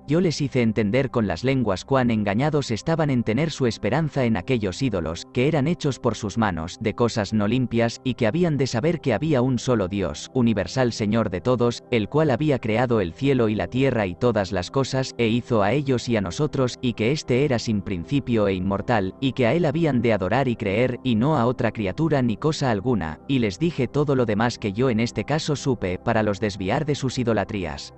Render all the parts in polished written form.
Yo les hice entender con las lenguas cuán engañados estaban en tener su esperanza en aquellos ídolos, que eran hechos por sus manos, de cosas no limpias, y que habían de saber que había un solo Dios, universal Señor de todos, el cual había creado el cielo y la tierra y todas las cosas, e hizo a ellos y a nosotros, y que éste era sin principio e inmortal, y que a él habían de adorar y creer, y no a otra criatura ni cosa alguna, y les dije todo lo demás que yo en este caso supe, para los desviar de sus idolatrías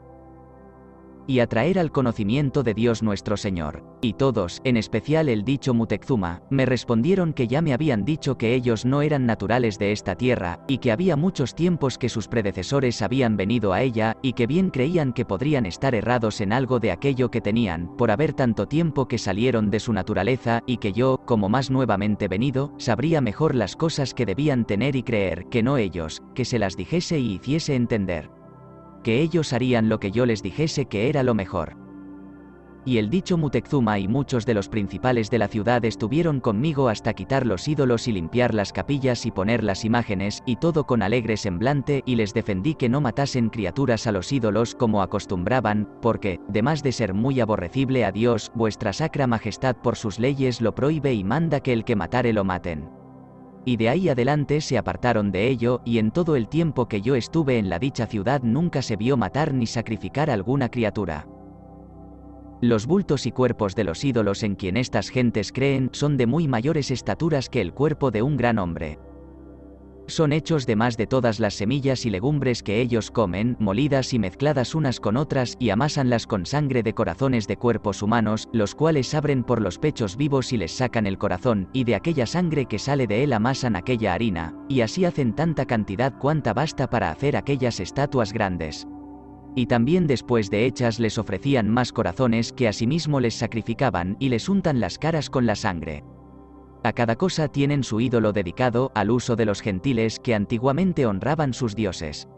y atraer al conocimiento de Dios nuestro Señor. Y todos, en especial el dicho Muteczuma, me respondieron que ya me habían dicho que ellos no eran naturales de esta tierra, y que había muchos tiempos que sus predecesores habían venido a ella, y que bien creían que podrían estar errados en algo de aquello que tenían, por haber tanto tiempo que salieron de su naturaleza, y que yo, como más nuevamente venido, sabría mejor las cosas que debían tener y creer, que no ellos, que se las dijese y hiciese entender que ellos harían lo que yo les dijese que era lo mejor. Y el dicho Muteczuma y muchos de los principales de la ciudad estuvieron conmigo hasta quitar los ídolos y limpiar las capillas y poner las imágenes, y todo con alegre semblante, y les defendí que no matasen criaturas a los ídolos como acostumbraban, porque, demás de ser muy aborrecible a Dios, vuestra sacra majestad por sus leyes lo prohíbe y manda que el que matare lo maten. Y de ahí adelante se apartaron de ello, y en todo el tiempo que yo estuve en la dicha ciudad nunca se vio matar ni sacrificar alguna criatura. Los bultos y cuerpos de los ídolos en quien estas gentes creen son de muy mayores estaturas que el cuerpo de un gran hombre. Son hechos de más de todas las semillas y legumbres que ellos comen, molidas y mezcladas unas con otras, y amásanlas con sangre de corazones de cuerpos humanos, los cuales abren por los pechos vivos y les sacan el corazón, y de aquella sangre que sale de él amasan aquella harina, y así hacen tanta cantidad cuanta basta para hacer aquellas estatuas grandes. Y también después de hechas les ofrecían más corazones que asimismo les sacrificaban, y les untan las caras con la sangre. A cada cosa tienen su ídolo dedicado, al uso de los gentiles que antiguamente honraban sus dioses.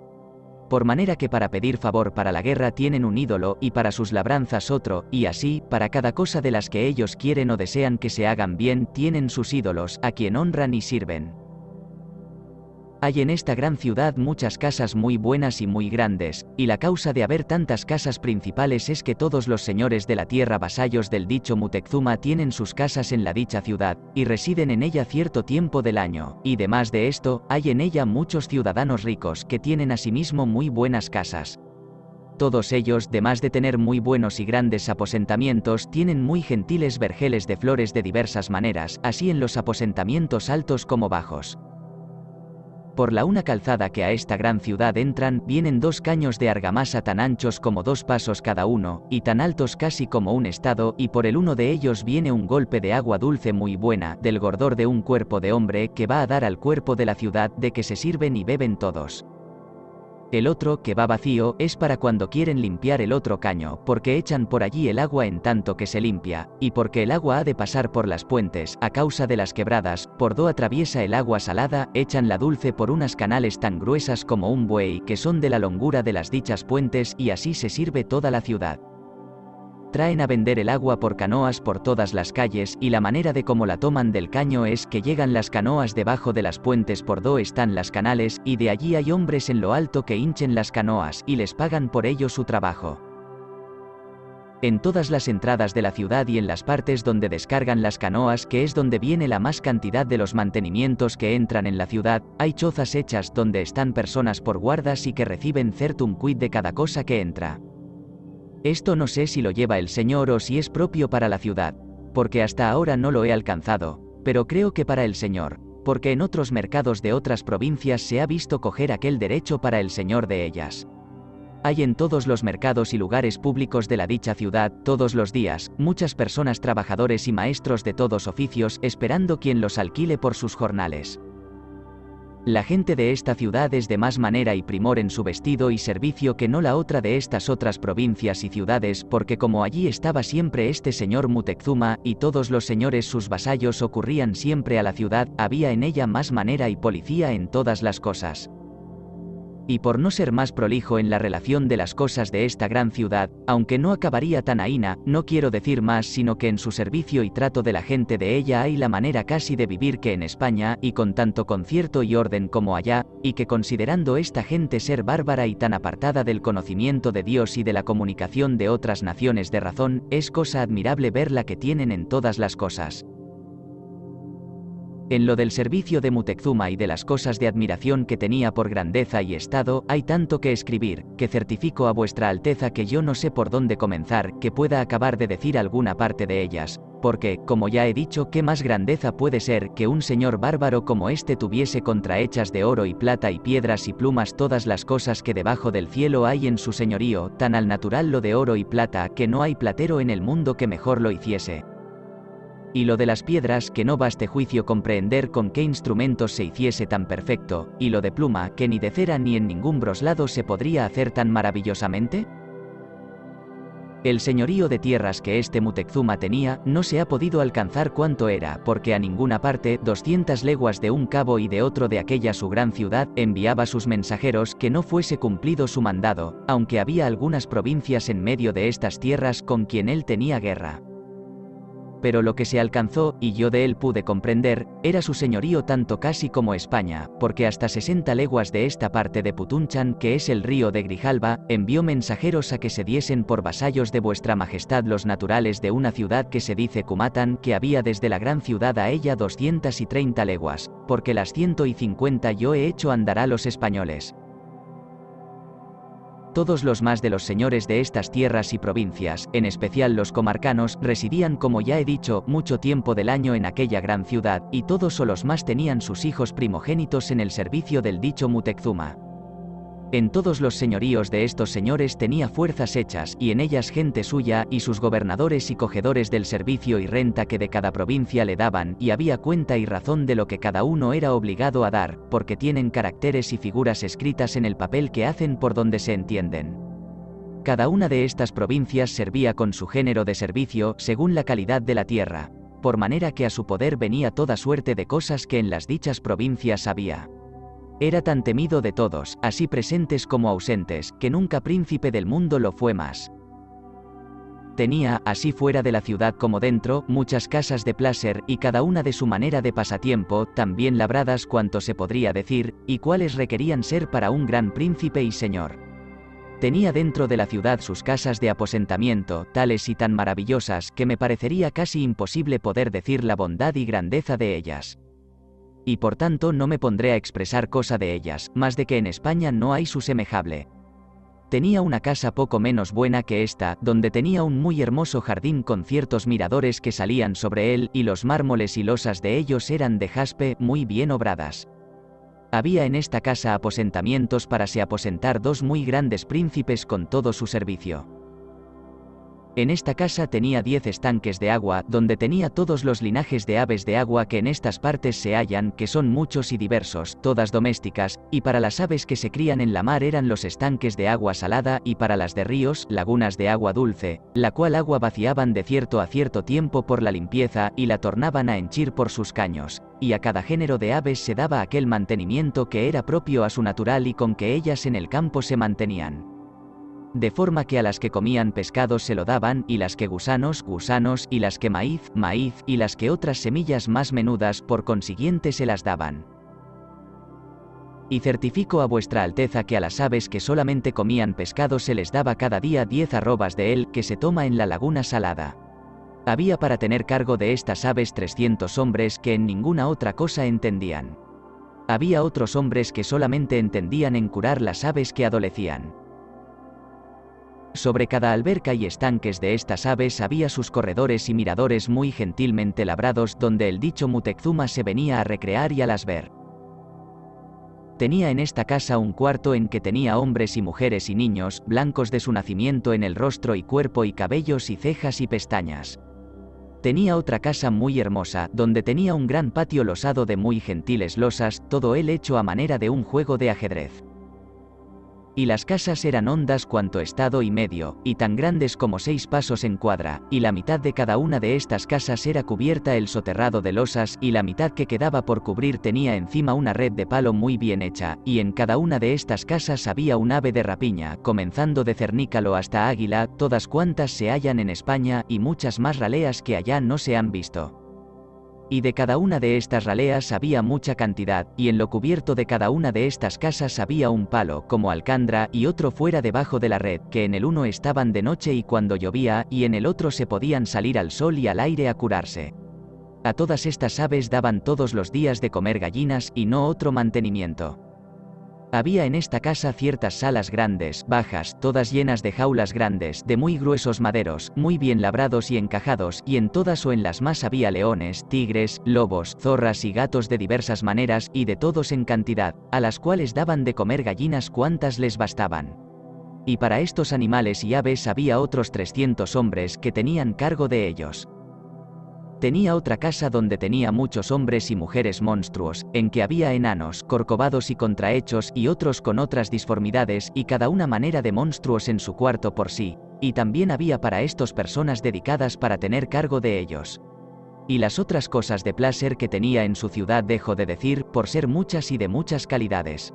Por manera que para pedir favor para la guerra tienen un ídolo, y para sus labranzas otro, y así, para cada cosa de las que ellos quieren o desean que se hagan bien, tienen sus ídolos, a quien honran y sirven. Hay en esta gran ciudad muchas casas muy buenas y muy grandes, y la causa de haber tantas casas principales es que todos los señores de la tierra vasallos del dicho Muteczuma tienen sus casas en la dicha ciudad, y residen en ella cierto tiempo del año, y demás de esto, hay en ella muchos ciudadanos ricos que tienen asimismo muy buenas casas. Todos ellos, demás de tener muy buenos y grandes aposentamientos, tienen muy gentiles vergeles de flores de diversas maneras, así en los aposentamientos altos como bajos. Por la una calzada que a esta gran ciudad entran, vienen 2 caños de argamasa tan anchos como 2 pasos cada uno, y tan altos casi como un estado, y por el uno de ellos viene un golpe de agua dulce muy buena, del gordor de un cuerpo de hombre, que va a dar al cuerpo de la ciudad, de que se sirven y beben todos. El otro, que va vacío, es para cuando quieren limpiar el otro caño, porque echan por allí el agua en tanto que se limpia, y porque el agua ha de pasar por las puentes, a causa de las quebradas, por do atraviesa el agua salada, echan la dulce por unas canales tan gruesas como un buey, que son de la longura de las dichas puentes, y así se sirve toda la ciudad. Traen a vender el agua por canoas por todas las calles, y la manera de cómo la toman del caño es que llegan las canoas debajo de las puentes por do están las canales, y de allí hay hombres en lo alto que hinchen las canoas, y les pagan por ello su trabajo. En todas las entradas de la ciudad y en las partes donde descargan las canoas, que es donde viene la más cantidad de los mantenimientos que entran en la ciudad, hay chozas hechas donde están personas por guardas y que reciben certum quid de cada cosa que entra. Esto no sé si lo lleva el Señor o si es propio para la ciudad, porque hasta ahora no lo he alcanzado, pero creo que para el Señor, porque en otros mercados de otras provincias se ha visto coger aquel derecho para el Señor de ellas. Hay en todos los mercados y lugares públicos de la dicha ciudad, todos los días, muchas personas trabajadores y maestros de todos oficios esperando quien los alquile por sus jornales. La gente de esta ciudad es de más manera y primor en su vestido y servicio que no la otra de estas otras provincias y ciudades, porque como allí estaba siempre este señor Muteczuma, y todos los señores sus vasallos ocurrían siempre a la ciudad, había en ella más manera y policía en todas las cosas. Y por no ser más prolijo en la relación de las cosas de esta gran ciudad, aunque no acabaría tan ahína, no quiero decir más sino que en su servicio y trato de la gente de ella hay la manera casi de vivir que en España, y con tanto concierto y orden como allá, y que considerando esta gente ser bárbara y tan apartada del conocimiento de Dios y de la comunicación de otras naciones de razón, es cosa admirable ver la que tienen en todas las cosas. En lo del servicio de Muteczuma y de las cosas de admiración que tenía por grandeza y estado, hay tanto que escribir, que certifico a vuestra Alteza que yo no sé por dónde comenzar, que pueda acabar de decir alguna parte de ellas, porque, como ya he dicho, ¿qué más grandeza puede ser que un señor bárbaro como este tuviese contrahechas de oro y plata y piedras y plumas todas las cosas que debajo del cielo hay en su señorío, tan al natural lo de oro y plata, que no hay platero en el mundo que mejor lo hiciese? Y lo de las piedras, que no baste juicio comprehender con qué instrumentos se hiciese tan perfecto, y lo de pluma, que ni de cera ni en ningún broslado se podría hacer tan maravillosamente. El señorío de tierras que este Muteczuma tenía, no se ha podido alcanzar cuánto era, porque a ninguna parte, 200 leguas de un cabo y de otro de aquella su gran ciudad, enviaba sus mensajeros que no fuese cumplido su mandado, aunque había algunas provincias en medio de estas tierras con quien él tenía guerra. Pero lo que se alcanzó, y yo de él pude comprender, era su señorío tanto casi como España, porque hasta 60 leguas de esta parte de Putunchan, que es el río de Grijalba, envió mensajeros a que se diesen por vasallos de vuestra majestad los naturales de una ciudad que se dice Cumatan, que había desde la gran ciudad a ella 230 leguas, porque las 150 yo he hecho andar a los españoles. Todos los más de los señores de estas tierras y provincias, en especial los comarcanos, residían como ya he dicho, mucho tiempo del año en aquella gran ciudad, y todos o los más tenían sus hijos primogénitos en el servicio del dicho Muteczuma. En todos los señoríos de estos señores tenía fuerzas hechas, y en ellas gente suya, y sus gobernadores y cogedores del servicio y renta que de cada provincia le daban, y había cuenta y razón de lo que cada uno era obligado a dar, porque tienen caracteres y figuras escritas en el papel que hacen por donde se entienden. Cada una de estas provincias servía con su género de servicio, según la calidad de la tierra, por manera que a su poder venía toda suerte de cosas que en las dichas provincias había. Era tan temido de todos, así presentes como ausentes, que nunca príncipe del mundo lo fue más. Tenía, así fuera de la ciudad como dentro, muchas casas de placer, y cada una de su manera de pasatiempo, tan bien labradas cuanto se podría decir, y cuáles requerían ser para un gran príncipe y señor. Tenía dentro de la ciudad sus casas de aposentamiento, tales y tan maravillosas, que me parecería casi imposible poder decir la bondad y grandeza de ellas. Y por tanto no me pondré a expresar cosa de ellas, más de que en España no hay su semejable. Tenía una casa poco menos buena que esta, donde tenía un muy hermoso jardín con ciertos miradores que salían sobre él, y los mármoles y losas de ellos eran de jaspe, muy bien obradas. Había en esta casa aposentamientos para se aposentar 2 muy grandes príncipes con todo su servicio. En esta casa tenía 10 estanques de agua, donde tenía todos los linajes de aves de agua que en estas partes se hallan, que son muchos y diversos, todas domésticas, y para las aves que se crían en la mar eran los estanques de agua salada, y para las de ríos, lagunas de agua dulce, la cual agua vaciaban de cierto a cierto tiempo por la limpieza, y la tornaban a henchir por sus caños, y a cada género de aves se daba aquel mantenimiento que era propio a su natural y con que ellas en el campo se mantenían. De forma que a las que comían pescados se lo daban, y las que gusanos, gusanos, y las que maíz, maíz, y las que otras semillas más menudas por consiguiente se las daban. Y certifico a vuestra Alteza que a las aves que solamente comían pescado se les daba cada día 10 arrobas de él, que se toma en la laguna salada. Había para tener cargo de estas aves 300 hombres que en ninguna otra cosa entendían. Había otros hombres que solamente entendían en curar las aves que adolecían. Sobre cada alberca y estanques de estas aves había sus corredores y miradores muy gentilmente labrados, donde el dicho Muteczuma se venía a recrear y a las ver. Tenía en esta casa un cuarto en que tenía hombres y mujeres y niños, blancos de su nacimiento en el rostro y cuerpo y cabellos y cejas y pestañas. Tenía otra casa muy hermosa, donde tenía un gran patio losado de muy gentiles losas, todo él hecho a manera de un juego de ajedrez. Y las casas eran hondas cuanto estado y medio, y tan grandes como 6 pasos en cuadra, y la mitad de cada una de estas casas era cubierta el soterrado de losas, y la mitad que quedaba por cubrir tenía encima una red de palo muy bien hecha, y en cada una de estas casas había un ave de rapiña, comenzando de cernícalo hasta águila, todas cuantas se hallan en España, y muchas más raleas que allá no se han visto. Y de cada una de estas raleas había mucha cantidad, y en lo cubierto de cada una de estas casas había un palo, como alcandra, y otro fuera debajo de la red, que en el uno estaban de noche y cuando llovía, y en el otro se podían salir al sol y al aire a curarse. A todas estas aves daban todos los días de comer gallinas, y no otro mantenimiento. Había en esta casa ciertas salas grandes, bajas, todas llenas de jaulas grandes, de muy gruesos maderos, muy bien labrados y encajados, y en todas o en las más había leones, tigres, lobos, zorras y gatos de diversas maneras, y de todos en cantidad, a las cuales daban de comer gallinas cuantas les bastaban. Y para estos animales y aves había otros 300 hombres que tenían cargo de ellos. Tenía otra casa donde tenía muchos hombres y mujeres monstruos, en que había enanos, corcovados y contrahechos y otros con otras disformidades y cada una manera de monstruos en su cuarto por sí, y también había para estos personas dedicadas para tener cargo de ellos. Y las otras cosas de placer que tenía en su ciudad dejo de decir, por ser muchas y de muchas calidades.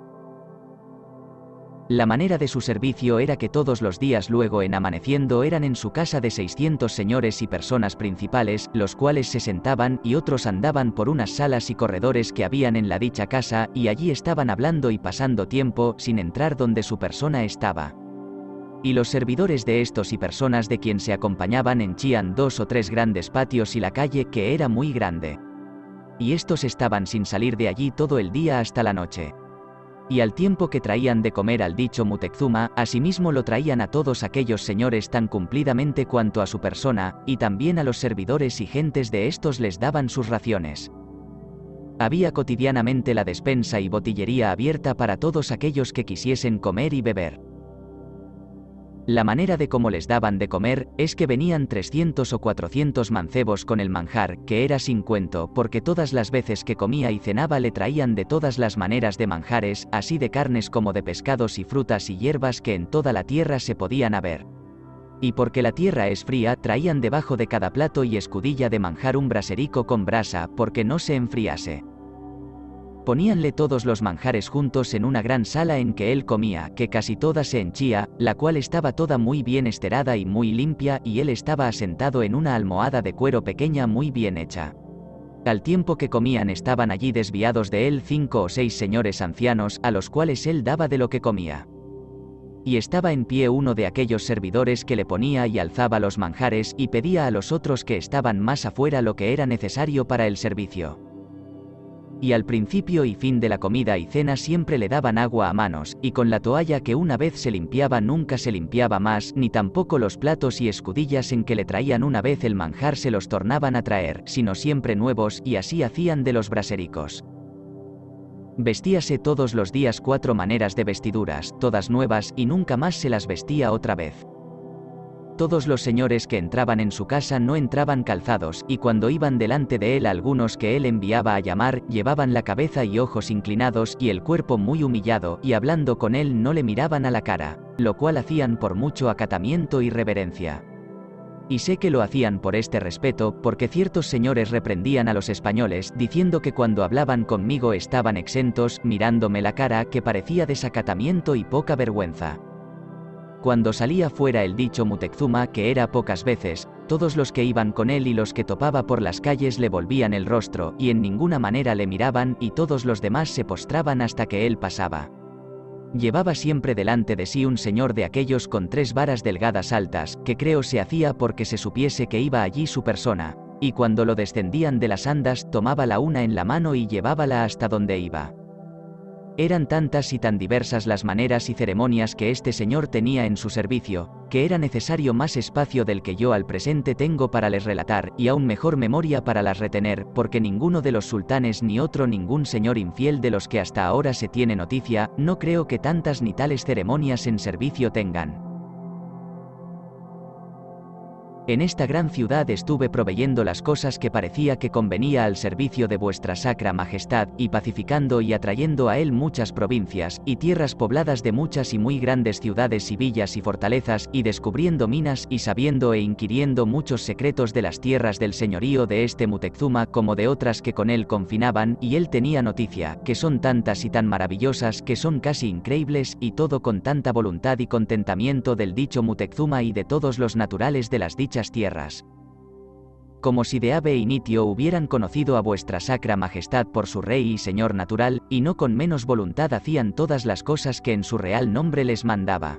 La manera de su servicio era que todos los días luego en amaneciendo eran en su casa de 600 señores y personas principales, los cuales se sentaban y otros andaban por unas salas y corredores que habían en la dicha casa, y allí estaban hablando y pasando tiempo, sin entrar donde su persona estaba. Y los servidores de estos y personas de quien se acompañaban henchían 2 o 3 grandes patios y la calle que era muy grande. Y estos estaban sin salir de allí todo el día hasta la noche. Y al tiempo que traían de comer al dicho Muteczuma, asimismo lo traían a todos aquellos señores tan cumplidamente cuanto a su persona, y también a los servidores y gentes de estos les daban sus raciones. Había cotidianamente la despensa y botillería abierta para todos aquellos que quisiesen comer y beber. La manera de cómo les daban de comer, es que venían 300 o 400 mancebos con el manjar, que era sin cuento, porque todas las veces que comía y cenaba le traían de todas las maneras de manjares, así de carnes como de pescados y frutas y hierbas que en toda la tierra se podían haber. Y porque la tierra es fría, traían debajo de cada plato y escudilla de manjar un braserico con brasa, porque no se enfriase. Poníanle todos los manjares juntos en una gran sala en que él comía, que casi toda se henchía, la cual estaba toda muy bien esterada y muy limpia, y él estaba asentado en una almohada de cuero pequeña muy bien hecha. Al tiempo que comían estaban allí desviados de él 5 o 6 señores ancianos, a los cuales él daba de lo que comía. Y estaba en pie uno de aquellos servidores que le ponía y alzaba los manjares, y pedía a los otros que estaban más afuera lo que era necesario para el servicio. Y al principio y fin de la comida y cena siempre le daban agua a manos, y con la toalla que una vez se limpiaba nunca se limpiaba más, ni tampoco los platos y escudillas en que le traían una vez el manjar se los tornaban a traer, sino siempre nuevos, y así hacían de los brasericos. Vestíase todos los días 4 maneras de vestiduras, todas nuevas, y nunca más se las vestía otra vez. Todos los señores que entraban en su casa no entraban calzados, y cuando iban delante de él algunos que él enviaba a llamar, llevaban la cabeza y ojos inclinados y el cuerpo muy humillado, y hablando con él no le miraban a la cara, lo cual hacían por mucho acatamiento y reverencia. Y sé que lo hacían por este respeto, porque ciertos señores reprendían a los españoles, diciendo que cuando hablaban conmigo estaban exentos, mirándome la cara, que parecía desacatamiento y poca vergüenza. Cuando salía fuera el dicho Muteczuma, que era pocas veces, todos los que iban con él y los que topaba por las calles le volvían el rostro, y en ninguna manera le miraban, y todos los demás se postraban hasta que él pasaba. Llevaba siempre delante de sí un señor de aquellos con 3 varas delgadas altas, que creo se hacía porque se supiese que iba allí su persona, y cuando lo descendían de las andas, tomaba la una en la mano y llevábala hasta donde iba. Eran tantas y tan diversas las maneras y ceremonias que este señor tenía en su servicio, que era necesario más espacio del que yo al presente tengo para les relatar, y aún mejor memoria para las retener, porque ninguno de los sultanes ni otro ningún señor infiel de los que hasta ahora se tiene noticia, no creo que tantas ni tales ceremonias en servicio tengan. En esta gran ciudad estuve proveyendo las cosas que parecía que convenía al servicio de vuestra sacra majestad, y pacificando y atrayendo a él muchas provincias, y tierras pobladas de muchas y muy grandes ciudades y villas y fortalezas, y descubriendo minas, y sabiendo e inquiriendo muchos secretos de las tierras del señorío de este Muteczuma como de otras que con él confinaban, y él tenía noticia, que son tantas y tan maravillosas que son casi increíbles, y todo con tanta voluntad y contentamiento del dicho Muteczuma y de todos los naturales de las dichas tierras. Como si de ave initio hubieran conocido a vuestra sacra majestad por su rey y señor natural, y no con menos voluntad hacían todas las cosas que en su real nombre les mandaba.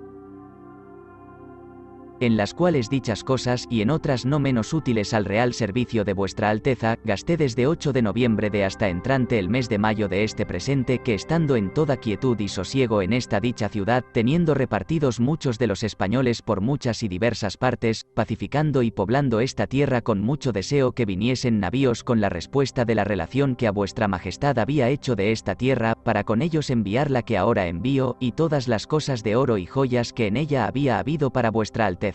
En las cuales dichas cosas y en otras no menos útiles al real servicio de vuestra alteza, gasté desde 8 de noviembre de hasta entrante el mes de mayo de este presente, que estando en toda quietud y sosiego en esta dicha ciudad, teniendo repartidos muchos de los españoles por muchas y diversas partes, pacificando y poblando esta tierra con mucho deseo que viniesen navíos con la respuesta de la relación que a vuestra majestad había hecho de esta tierra, para con ellos enviar la que ahora envío, y todas las cosas de oro y joyas que en ella había habido para vuestra alteza.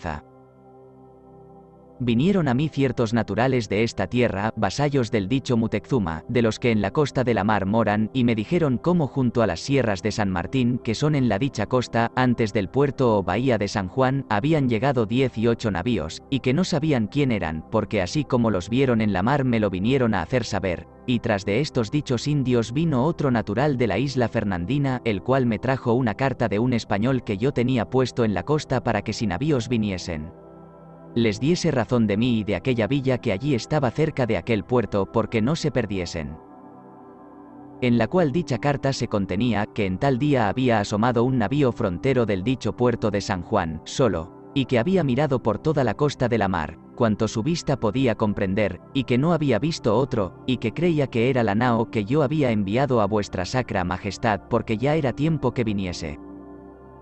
Vinieron a mí ciertos naturales de esta tierra, vasallos del dicho Muteczuma, de los que en la costa de la mar moran, y me dijeron cómo junto a las sierras de San Martín, que son en la dicha costa, antes del puerto o bahía de San Juan, habían llegado 18 navíos, y que no sabían quién eran, porque así como los vieron en la mar me lo vinieron a hacer saber. Y tras de estos dichos indios vino otro natural de la isla Fernandina, el cual me trajo una carta de un español que yo tenía puesto en la costa para que si navíos viniesen, les diese razón de mí y de aquella villa que allí estaba cerca de aquel puerto, porque no se perdiesen. En la cual dicha carta se contenía, que en tal día había asomado un navío frontero del dicho puerto de San Juan, solo, y que había mirado por toda la costa de la mar, cuanto su vista podía comprender, y que no había visto otro, y que creía que era la nao que yo había enviado a vuestra sacra majestad, porque ya era tiempo que viniese.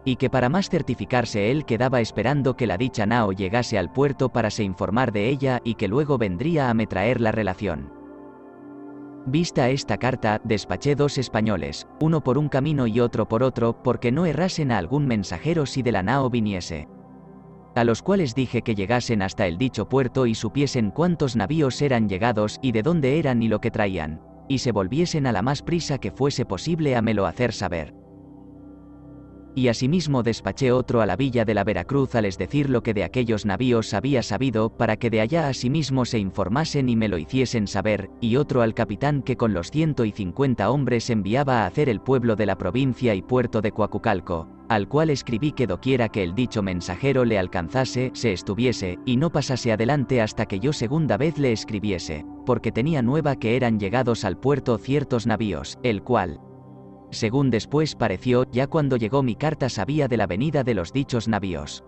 Y que para más certificarse él quedaba esperando que la dicha nao llegase al puerto para se informar de ella, y que luego vendría a me traer la relación. Vista esta carta, despaché 2 españoles, uno por un camino y otro por otro, porque no errasen a algún mensajero si de la nao viniese. A los cuales dije que llegasen hasta el dicho puerto y supiesen cuántos navíos eran llegados y de dónde eran y lo que traían, y se volviesen a la más prisa que fuese posible a me lo hacer saber. Y asimismo despaché otro a la villa de la Veracruz a les decir lo que de aquellos navíos había sabido, para que de allá asimismo se informasen y me lo hiciesen saber, y otro al capitán que con los 150 hombres enviaba a hacer el pueblo de la provincia y puerto de Coacucalco, al cual escribí que doquiera que el dicho mensajero le alcanzase, se estuviese, y no pasase adelante hasta que yo segunda vez le escribiese, porque tenía nueva que eran llegados al puerto ciertos navíos, el cual, según después pareció, ya cuando llegó mi carta sabía de la venida de los dichos navíos.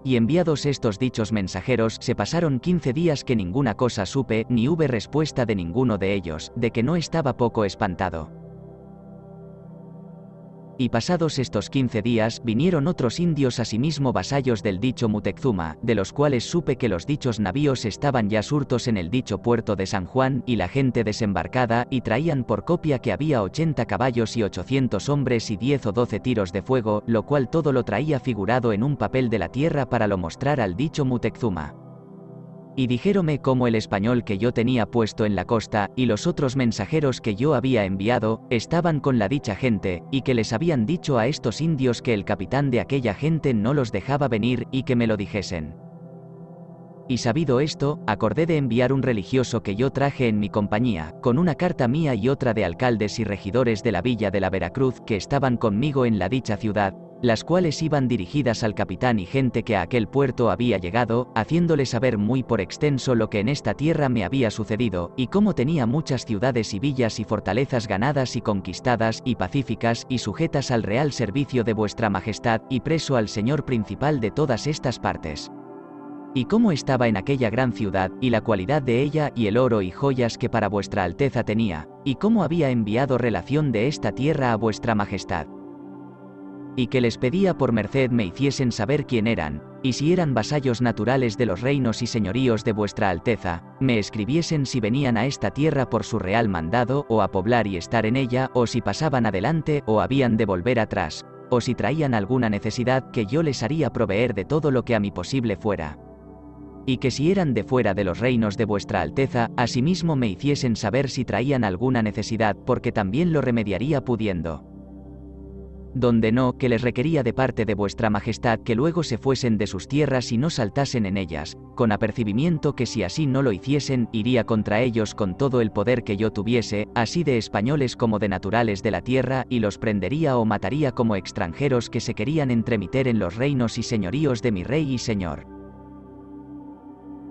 Y enviados estos dichos mensajeros, se pasaron 15 días que ninguna cosa supe, ni hube respuesta de ninguno de ellos, de que no estaba poco espantado. Y pasados estos 15 días, vinieron otros indios asimismo vasallos del dicho Muteczuma, de los cuales supe que los dichos navíos estaban ya surtos en el dicho puerto de San Juan, y la gente desembarcada, y traían por copia que había 80 caballos y 800 hombres y 10 o 12 tiros de fuego, lo cual todo lo traía figurado en un papel de la tierra para lo mostrar al dicho Muteczuma. Y dijéronme cómo el español que yo tenía puesto en la costa, y los otros mensajeros que yo había enviado, estaban con la dicha gente, y que les habían dicho a estos indios que el capitán de aquella gente no los dejaba venir, y que me lo dijesen. Y sabido esto, acordé de enviar un religioso que yo traje en mi compañía, con una carta mía y otra de alcaldes y regidores de la villa de la Veracruz que estaban conmigo en la dicha ciudad, las cuales iban dirigidas al capitán y gente que a aquel puerto había llegado, haciéndole saber muy por extenso lo que en esta tierra me había sucedido, y cómo tenía muchas ciudades y villas y fortalezas ganadas y conquistadas, y pacíficas, y sujetas al real servicio de vuestra majestad, y preso al señor principal de todas estas partes. Y cómo estaba en aquella gran ciudad, y la cualidad de ella, y el oro y joyas que para vuestra alteza tenía, y cómo había enviado relación de esta tierra a vuestra majestad. Y que les pedía por merced me hiciesen saber quién eran, y si eran vasallos naturales de los reinos y señoríos de vuestra alteza, me escribiesen si venían a esta tierra por su real mandado, o a poblar y estar en ella, o si pasaban adelante, o habían de volver atrás, o si traían alguna necesidad que yo les haría proveer de todo lo que a mi posible fuera. y que si eran de fuera de los reinos de vuestra Alteza, asimismo me hiciesen saber si traían alguna necesidad, porque también lo remediaría pudiendo. Donde no, que les requería de parte de vuestra Majestad que luego se fuesen de sus tierras y no saltasen en ellas, con apercibimiento que si así no lo hiciesen, iría contra ellos con todo el poder que yo tuviese, así de españoles como de naturales de la tierra, y los prendería o mataría como extranjeros que se querían entremeter en los reinos y señoríos de mi rey y señor.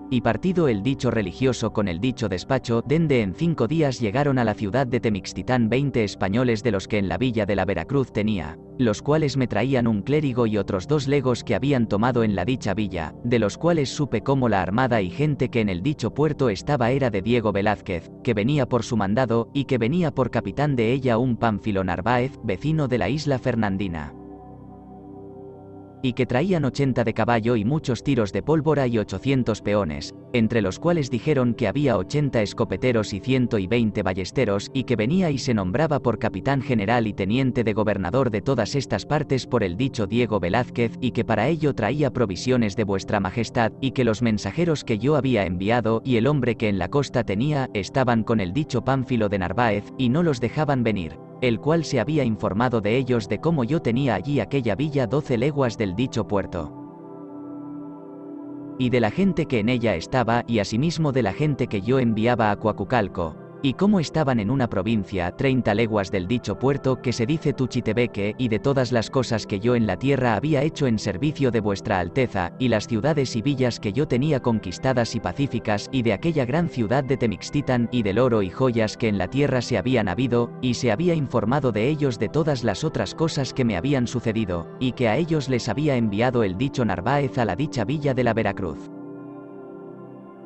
Y partido el dicho religioso con el dicho despacho, dende en 5 días llegaron a la ciudad de Temixtitán 20 españoles de los que en la villa de la Veracruz tenía, los cuales me traían un clérigo y otros 2 legos que habían tomado en la dicha villa, de los cuales supe cómo la armada y gente que en el dicho puerto estaba era de Diego Velázquez, que venía por su mandado, y que venía por capitán de ella un Pánfilo Narváez, vecino de la isla Fernandina. Y que traían 80 de caballo y muchos tiros de pólvora y 800 peones, entre los cuales dijeron que había 80 escopeteros y 120 ballesteros, y que venía y se nombraba por capitán general y teniente de gobernador de todas estas partes por el dicho Diego Velázquez, y que para ello traía provisiones de vuestra Majestad, y que los mensajeros que yo había enviado y el hombre que en la costa tenía, estaban con el dicho Pánfilo de Narváez, y no los dejaban venir, el cual se había informado de ellos de cómo yo tenía allí aquella villa 12 leguas del dicho puerto. Y de la gente que en ella estaba, y asimismo de la gente que yo enviaba a Coacucalco, y cómo estaban en una provincia 30 leguas del dicho puerto que se dice Tuchitepeque, y de todas las cosas que yo en la tierra había hecho en servicio de vuestra Alteza, y las ciudades y villas que yo tenía conquistadas y pacíficas, y de aquella gran ciudad de Temixtitán, y del oro y joyas que en la tierra se habían habido, y se había informado de ellos de todas las otras cosas que me habían sucedido, y que a ellos les había enviado el dicho Narváez a la dicha villa de la Veracruz.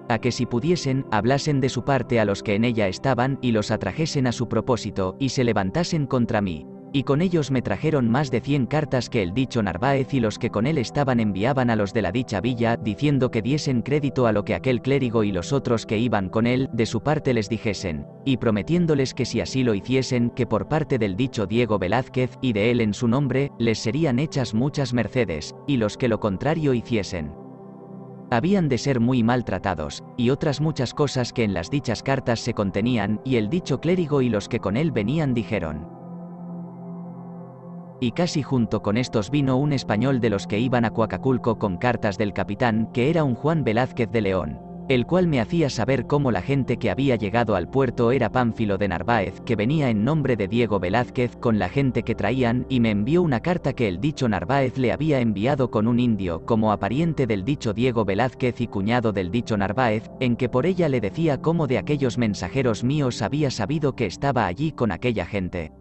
A que si pudiesen, hablasen de su parte a los que en ella estaban, y los atrajesen a su propósito, y se levantasen contra mí. Y con ellos me trajeron más de 100 cartas que el dicho Narváez y los que con él estaban enviaban a los de la dicha villa, diciendo que diesen crédito a lo que aquel clérigo y los otros que iban con él, de su parte les dijesen, y prometiéndoles que si así lo hiciesen, que por parte del dicho Diego Velázquez, y de él en su nombre, les serían hechas muchas mercedes, y los que lo contrario hiciesen, habían de ser muy maltratados, y otras muchas cosas que en las dichas cartas se contenían, y el dicho clérigo y los que con él venían dijeron. Y casi junto con estos vino un español de los que iban a Coacaculco con cartas del capitán, que era un Juan Velázquez de León, el cual me hacía saber cómo la gente que había llegado al puerto era Pánfilo de Narváez, que venía en nombre de Diego Velázquez con la gente que traían, y me envió una carta que el dicho Narváez le había enviado con un indio, como a pariente del dicho Diego Velázquez y cuñado del dicho Narváez, en que por ella le decía cómo de aquellos mensajeros míos había sabido que estaba allí con aquella gente.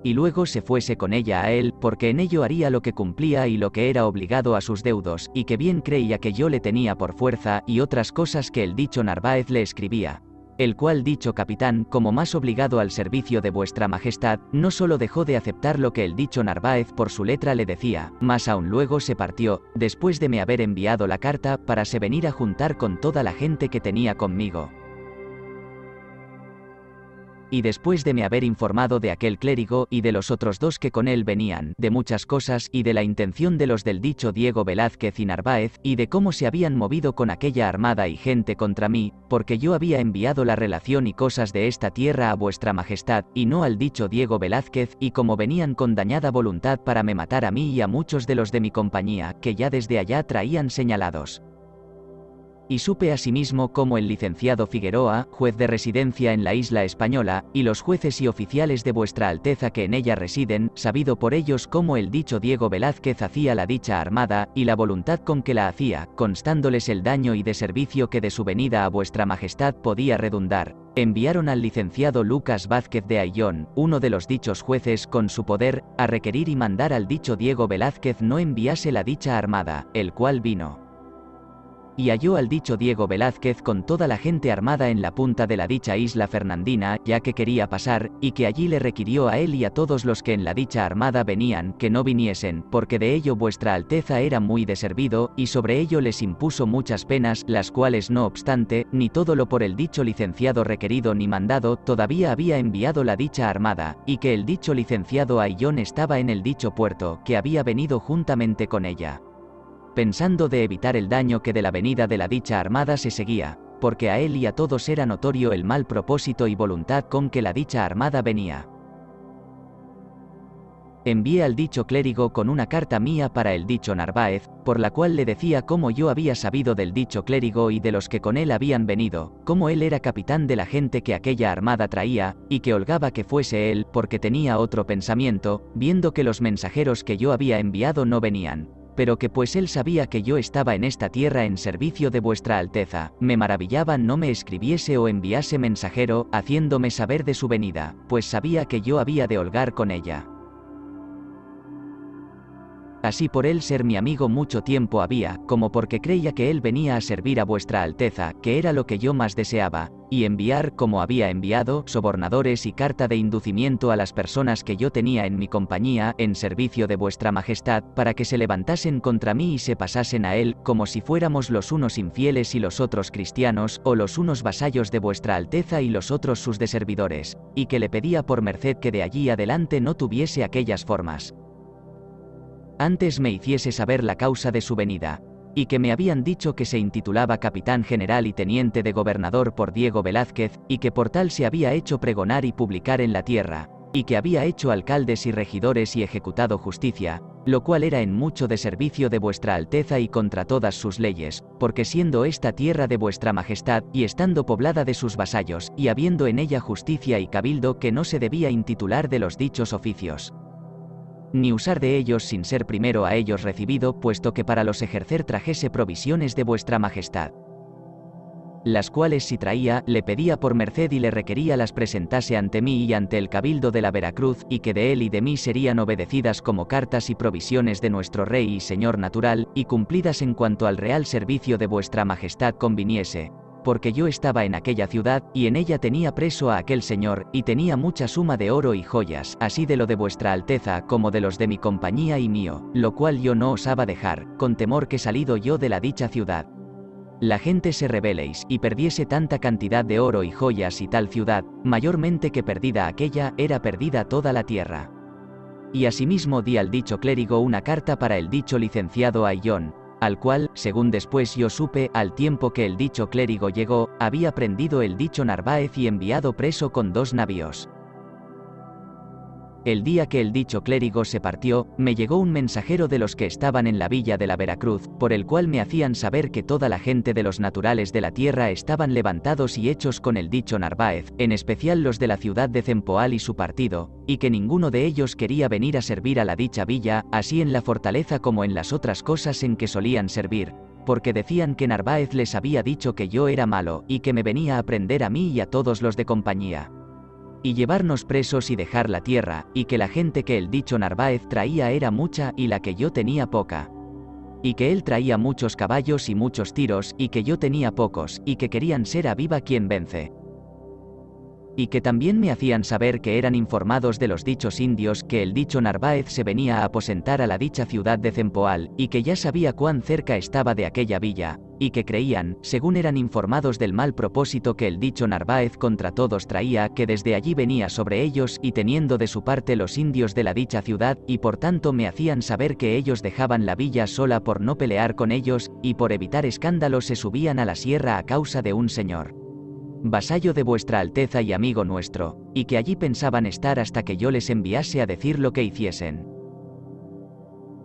Y luego se fuese con ella a él, porque en ello haría lo que cumplía y lo que era obligado a sus deudos, y que bien creía que yo le tenía por fuerza, y otras cosas que el dicho Narváez le escribía. El cual dicho capitán, como más obligado al servicio de vuestra Majestad, no solo dejó de aceptar lo que el dicho Narváez por su letra le decía, mas aún luego se partió, después de me haber enviado la carta, para se venir a juntar con toda la gente que tenía conmigo. Y después de me haber informado de aquel clérigo y de los otros 2 que con él venían, de muchas cosas, y de la intención de los del dicho Diego Velázquez y Narváez, y de cómo se habían movido con aquella armada y gente contra mí, porque yo había enviado la relación y cosas de esta tierra a vuestra Majestad, y no al dicho Diego Velázquez, y como venían con dañada voluntad para me matar a mí y a muchos de los de mi compañía, que ya desde allá traían señalados. Y supe asimismo cómo el licenciado Figueroa, juez de residencia en la isla española, y los jueces y oficiales de vuestra Alteza que en ella residen, sabido por ellos cómo el dicho Diego Velázquez hacía la dicha armada, y la voluntad con que la hacía, constándoles el daño y deservicio que de su venida a vuestra Majestad podía redundar, enviaron al licenciado Lucas Vázquez de Ayllón, uno de los dichos jueces, con su poder, a requerir y mandar al dicho Diego Velázquez no enviase la dicha armada, el cual vino. Y halló al dicho Diego Velázquez con toda la gente armada en la punta de la dicha isla Fernandina, ya que quería pasar, y que allí le requirió a él y a todos los que en la dicha armada venían, que no viniesen, porque de ello vuestra Alteza era muy deservido, y sobre ello les impuso muchas penas, las cuales no obstante, ni todo lo por el dicho licenciado requerido ni mandado, todavía había enviado la dicha armada, y que el dicho licenciado Ayllón estaba en el dicho puerto, que había venido juntamente con ella. pensando de evitar el daño que de la venida de la dicha armada se seguía, porque a él y a todos era notorio el mal propósito y voluntad con que la dicha armada venía. Envié al dicho clérigo con una carta mía para el dicho Narváez, por la cual le decía cómo yo había sabido del dicho clérigo y de los que con él habían venido, cómo él era capitán de la gente que aquella armada traía, y que holgaba que fuese él, porque tenía otro pensamiento, viendo que los mensajeros que yo había enviado no venían. Pero que pues él sabía que yo estaba en esta tierra en servicio de vuestra Alteza, me maravillaba no me escribiese o enviase mensajero, haciéndome saber de su venida, pues sabía que yo había de holgar con ella. Así por él ser mi amigo mucho tiempo había, como porque creía que él venía a servir a vuestra Alteza, que era lo que yo más deseaba, y enviar, como había enviado, sobornadores y carta de inducimiento a las personas que yo tenía en mi compañía, en servicio de vuestra Majestad, para que se levantasen contra mí y se pasasen a él, como si fuéramos los unos infieles y los otros cristianos, o los unos vasallos de vuestra Alteza y los otros sus deservidores, y que le pedía por merced que de allí adelante no tuviese aquellas formas. Antes me hiciese saber la causa de su venida, y que me habían dicho que se intitulaba capitán general y teniente de gobernador por Diego Velázquez, y que por tal se había hecho pregonar y publicar en la tierra, y que había hecho alcaldes y regidores y ejecutado justicia, lo cual era en mucho de servicio de vuestra Alteza y contra todas sus leyes, porque siendo esta tierra de vuestra Majestad, y estando poblada de sus vasallos, y habiendo en ella justicia y cabildo que no se debía intitular de los dichos oficios, ni usar de ellos sin ser primero a ellos recibido, puesto que para los ejercer trajese provisiones de vuestra Majestad. Las cuales si traía, le pedía por merced y le requería las presentase ante mí y ante el cabildo de la Veracruz, y que de él y de mí serían obedecidas como cartas y provisiones de nuestro rey y señor natural, y cumplidas en cuanto al real servicio de vuestra Majestad conviniese. Porque yo estaba en aquella ciudad, y en ella tenía preso a aquel señor, y tenía mucha suma de oro y joyas, así de lo de vuestra Alteza como de los de mi compañía y mío, lo cual yo no osaba dejar, con temor que salido yo de la dicha ciudad, la gente se rebeléis, y perdiese tanta cantidad de oro y joyas y tal ciudad, mayormente que perdida aquella, era perdida toda la tierra. Y asimismo di al dicho clérigo una carta para el dicho licenciado Ayllón, al cual, según después yo supe, al tiempo que el dicho clérigo llegó, había prendido el dicho Narváez y enviado preso con 2 navíos. El día que el dicho clérigo se partió, me llegó un mensajero de los que estaban en la villa de la Veracruz, por el cual me hacían saber que toda la gente de los naturales de la tierra estaban levantados y hechos con el dicho Narváez, en especial los de la ciudad de Cempoal y su partido, y que ninguno de ellos quería venir a servir a la dicha villa, así en la fortaleza como en las otras cosas en que solían servir, porque decían que Narváez les había dicho que yo era malo, y que me venía a prender a mí y a todos los de compañía, y llevarnos presos y dejar la tierra, y que la gente que el dicho Narváez traía era mucha y la que yo tenía poca, y que él traía muchos caballos y muchos tiros, y que yo tenía pocos, y que querían ser a viva quien vence. Y que también me hacían saber que eran informados de los dichos indios que el dicho Narváez se venía a aposentar a la dicha ciudad de Cempoal, y que ya sabía cuán cerca estaba de aquella villa, y que creían, según eran informados del mal propósito que el dicho Narváez contra todos traía, que desde allí venía sobre ellos, y teniendo de su parte los indios de la dicha ciudad, y por tanto me hacían saber que ellos dejaban la villa sola por no pelear con ellos, y por evitar escándalos se subían a la sierra a causa de un señor, vasallo de vuestra Alteza y amigo nuestro, y que allí pensaban estar hasta que yo les enviase a decir lo que hiciesen.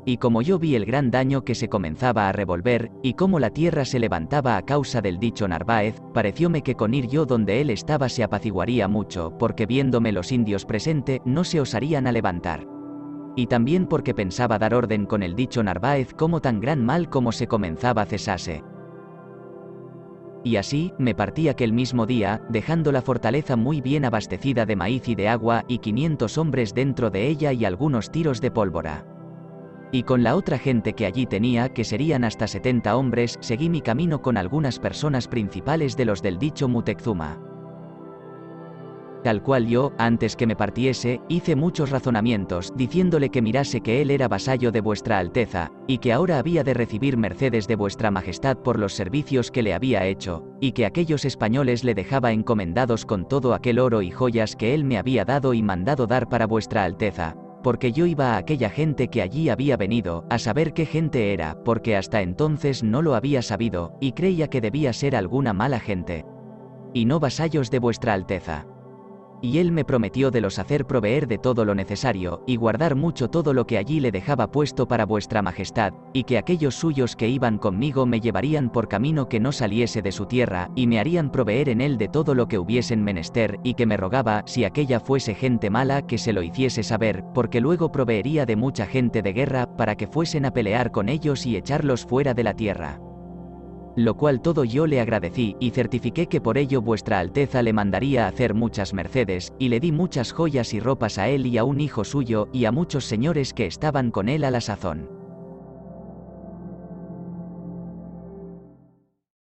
Y como yo vi el gran daño que se comenzaba a revolver, y cómo la tierra se levantaba a causa del dicho Narváez, parecióme que con ir yo donde él estaba se apaciguaría mucho, porque viéndome los indios presente, no se osarían a levantar. Y también porque pensaba dar orden con el dicho Narváez como tan gran mal como se comenzaba cesase. Y así, me partí aquel mismo día, dejando la fortaleza muy bien abastecida de maíz y de agua, y 500 hombres dentro de ella y algunos tiros de pólvora. Y con la otra gente que allí tenía, que serían hasta 70 hombres, seguí mi camino con algunas personas principales de los del dicho Muteczuma. Tal cual yo, antes que me partiese, hice muchos razonamientos, diciéndole que mirase que él era vasallo de vuestra Alteza, y que ahora había de recibir mercedes de vuestra Majestad por los servicios que le había hecho, y que aquellos españoles le dejaba encomendados con todo aquel oro y joyas que él me había dado y mandado dar para vuestra Alteza, porque yo iba a aquella gente que allí había venido, a saber qué gente era, porque hasta entonces no lo había sabido, y creía que debía ser alguna mala gente. Y no vasallos de vuestra Alteza. Y él me prometió de los hacer proveer de todo lo necesario, y guardar mucho todo lo que allí le dejaba puesto para vuestra majestad, y que aquellos suyos que iban conmigo me llevarían por camino que no saliese de su tierra, y me harían proveer en él de todo lo que hubiesen menester, y que me rogaba, si aquella fuese gente mala, que se lo hiciese saber, porque luego proveería de mucha gente de guerra, para que fuesen a pelear con ellos y echarlos fuera de la tierra. Lo cual todo yo le agradecí, y certifiqué que por ello vuestra Alteza le mandaría hacer muchas mercedes, y le di muchas joyas y ropas a él y a un hijo suyo, y a muchos señores que estaban con él a la sazón.